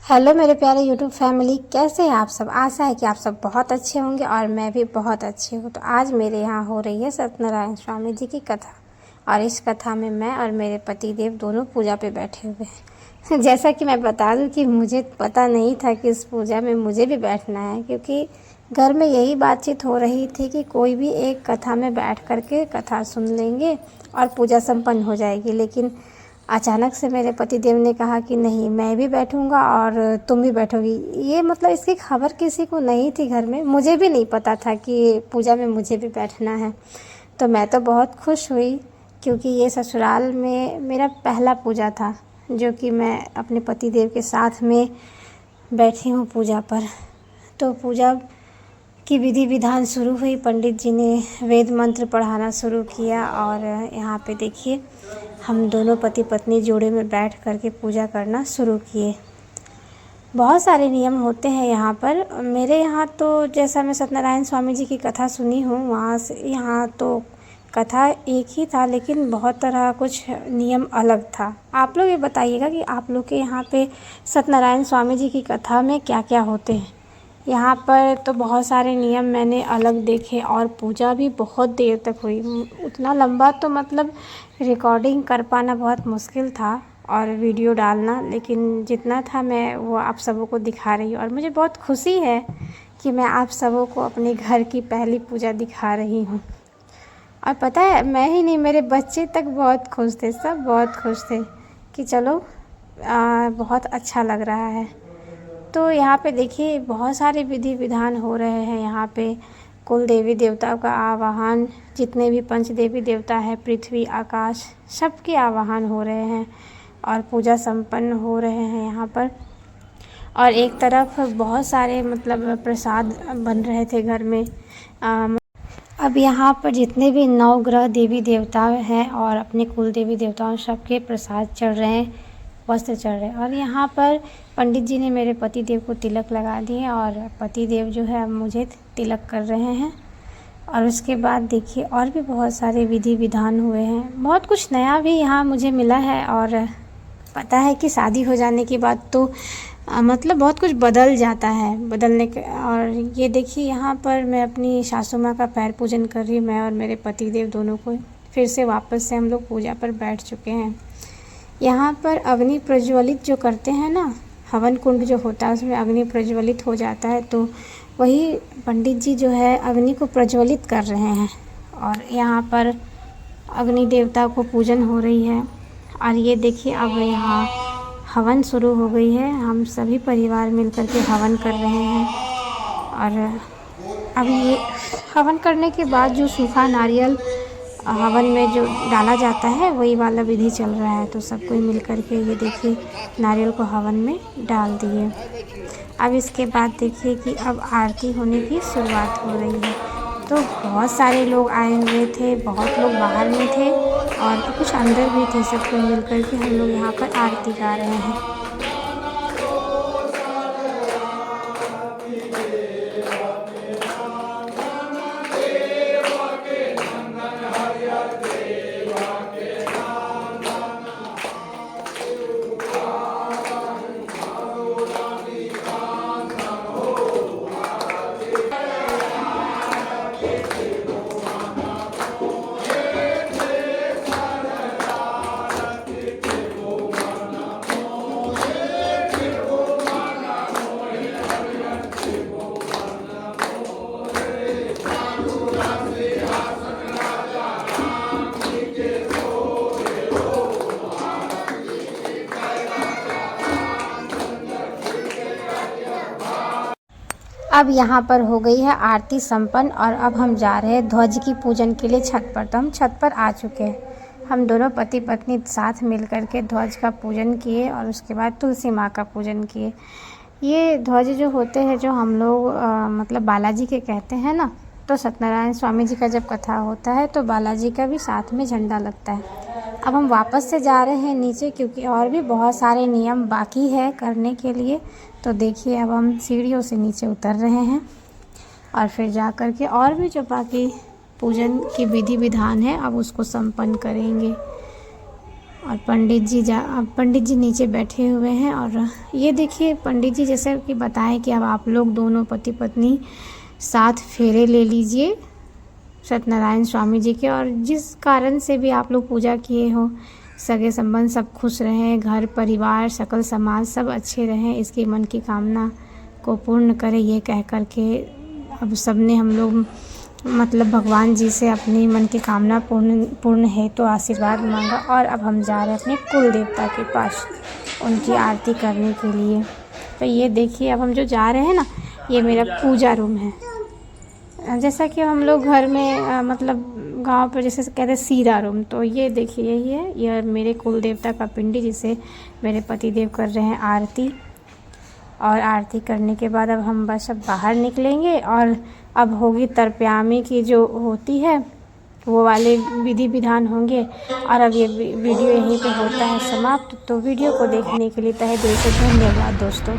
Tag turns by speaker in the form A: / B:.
A: Hello मेरे प्यारे YouTube family, कैसे हैं आप सब। आशा है कि आप सब बहुत अच्छे होंगे और मैं भी बहुत अच्छी हूँ। तो आज मेरे यहाँ हो रही है सत्यनारायण स्वामी जी की कथा और इस कथा में मैं और मेरे पति देव दोनों पूजा पे बैठे हुए हैं। जैसा कि मैं बता दूँ कि मुझे पता नहीं था कि इस पूजा में मुझे भी बैठना है, क्योंकि घर में यही बातचीत हो रही थी कि कोई भी एक कथा में बैठ करके कथा सुन लेंगे और पूजा संपन्न हो जाएगी। लेकिन अचानक से मेरे पतिदेव ने कहा कि नहीं, मैं भी बैठूंगा और तुम भी बैठोगी। ये मतलब इसकी खबर किसी को नहीं थी घर में, मुझे भी नहीं पता था कि पूजा में मुझे भी बैठना है। तो मैं तो बहुत खुश हुई, क्योंकि ये ससुराल में मेरा पहला पूजा था जो कि मैं अपने पतिदेव के साथ में बैठी हूँ पूजा पर। तो पूजा की विधि विधान शुरू हुई। पंडित जी ने वेद मंत्र पढ़ाना शुरू किया और यहाँ पे देखिए हम दोनों पति पत्नी जोड़े में बैठ करके पूजा करना शुरू किए। बहुत सारे नियम होते हैं यहाँ पर। मेरे यहाँ तो जैसा मैं सत्यनारायण स्वामी जी की कथा सुनी हूँ, वहाँ से यहाँ तो कथा एक ही था, लेकिन बहुत तरह कुछ नियम अलग था। आप लोग ये बताइएगा कि आप लोग के यहाँ पे सत्यनारायण स्वामी जी की कथा में क्या क्या होते हैं। यहाँ पर तो बहुत सारे नियम मैंने अलग देखे और पूजा भी बहुत देर तक हुई। उतना लंबा तो मतलब रिकॉर्डिंग कर पाना बहुत मुश्किल था और वीडियो डालना, लेकिन जितना था मैं वो आप सबों को दिखा रही हूँ। और मुझे बहुत खुशी है कि मैं आप सबों को अपने घर की पहली पूजा दिखा रही हूँ। और पता है, मैं ही नहीं, मेरे बच्चे तक बहुत खुश थे, सब बहुत खुश थे कि चलो बहुत अच्छा लग रहा है। तो यहाँ पे देखिए बहुत सारे विधि विधान हो रहे हैं। यहाँ पे कुल देवी देवताओं का आवाहन, जितने भी पंच देवी देवता है, पृथ्वी आकाश, सबके आवाहन हो रहे हैं और पूजा संपन्न हो रहे हैं यहाँ पर। और एक तरफ बहुत सारे मतलब प्रसाद बन रहे थे घर में। अब यहाँ पर जितने भी नवग्रह देवी देवता हैं और अपने कुल देवी देवताओं, सबके प्रसाद चढ़ रहे हैं, वस्त्र चढ़ रहे हैं। और यहाँ पर पंडित जी ने मेरे पति देव को तिलक लगा दिए और पति देव जो है अब मुझे तिलक कर रहे हैं। और उसके बाद देखिए और भी बहुत सारे विधि विधान हुए हैं। बहुत कुछ नया भी यहाँ मुझे मिला है। और पता है कि शादी हो जाने के बाद तो मतलब बहुत कुछ बदल जाता है, बदलने के। और ये देखिए यहाँ पर मैं अपनी सासू माँ का पैर पूजन कर रही हूँ। मैं और मेरे पति देव दोनों को फिर से वापस से हम लोग पूजा पर बैठ चुके हैं। यहाँ पर अग्नि प्रज्वलित जो करते हैं ना, हवन कुंड जो होता है उसमें अग्नि प्रज्वलित हो जाता है, तो वही पंडित जी जो है अग्नि को प्रज्वलित कर रहे हैं। और यहाँ पर अग्नि देवता को पूजन हो रही है। और ये देखिए अब यहाँ हवन शुरू हो गई है। हम सभी परिवार मिलकर के हवन कर रहे हैं। और अब ये हवन करने के बाद जो सूखा नारियल हवन में जो डाला जाता है, वही वाला विधि चल रहा है। तो सब कोई मिल कर के ये देखिए नारियल को हवन में डाल दिए। अब इसके बाद देखिए कि अब आरती होने की शुरुआत हो रही है। तो बहुत सारे लोग आए हुए थे, बहुत लोग बाहर में थे और कुछ अंदर भी थे। सब कोई मिल कर के हम लोग यहाँ पर आरती गा रहे हैं। अब यहाँ पर हो गई है आरती संपन्न और अब हम जा रहे हैं ध्वज की पूजन के लिए छत पर। तो हम छत पर आ चुके हैं। हम दोनों पति पत्नी साथ मिल कर के ध्वज का पूजन किए और उसके बाद तुलसी माँ का पूजन किए। ये ध्वज जो होते हैं, जो हम लोग मतलब बालाजी के कहते हैं ना, तो सत्यनारायण स्वामी जी का जब कथा होता है तो बालाजी का भी साथ में झंडा लगता है। अब हम वापस से जा रहे हैं नीचे, क्योंकि और भी बहुत सारे नियम बाकी है करने के लिए। तो देखिए अब हम सीढ़ियों से नीचे उतर रहे हैं और फिर जा कर के और भी जो बाकी पूजन की विधि विधान है अब उसको संपन्न करेंगे। और पंडित जी नीचे बैठे हुए हैं। और ये देखिए पंडित जी जैसे कि बताएं कि अब आप लोग दोनों पति पत्नी 7 फेरे ले लीजिए सत्यनारायण स्वामी जी के, और जिस कारण से भी आप लोग पूजा किए हो सगे संबंध सब खुश रहें, घर परिवार सकल समाज सब अच्छे रहें, इसकी मन की कामना को पूर्ण करें। ये कह कर के अब सबने हम लोग मतलब भगवान जी से अपनी मन की कामना पूर्ण है तो आशीर्वाद मांगा। और अब हम जा रहे हैं अपने कुल देवता के पास उनकी आरती करने के लिए। तो ये देखिए अब हम जो जा रहे हैं ना, ये मेरा पूजा रूम है। जैसा कि हम लोग घर में मतलब गांव पर जैसे कहते हैं सीधा रूम, तो ये देखिए यही है, ये मेरे कुल देवता का पिंडी जिसे मेरे पति देव कर रहे हैं आरती। और आरती करने के बाद अब हम बस अब बाहर निकलेंगे और अब होगी तर्पयामी की जो होती है वो वाले विधि विधान होंगे। और अब ये वीडियो यहीं पे होता है समाप्त। तो वीडियो को देखने के लिए तहे दिल से धन्यवाद दोस्तों।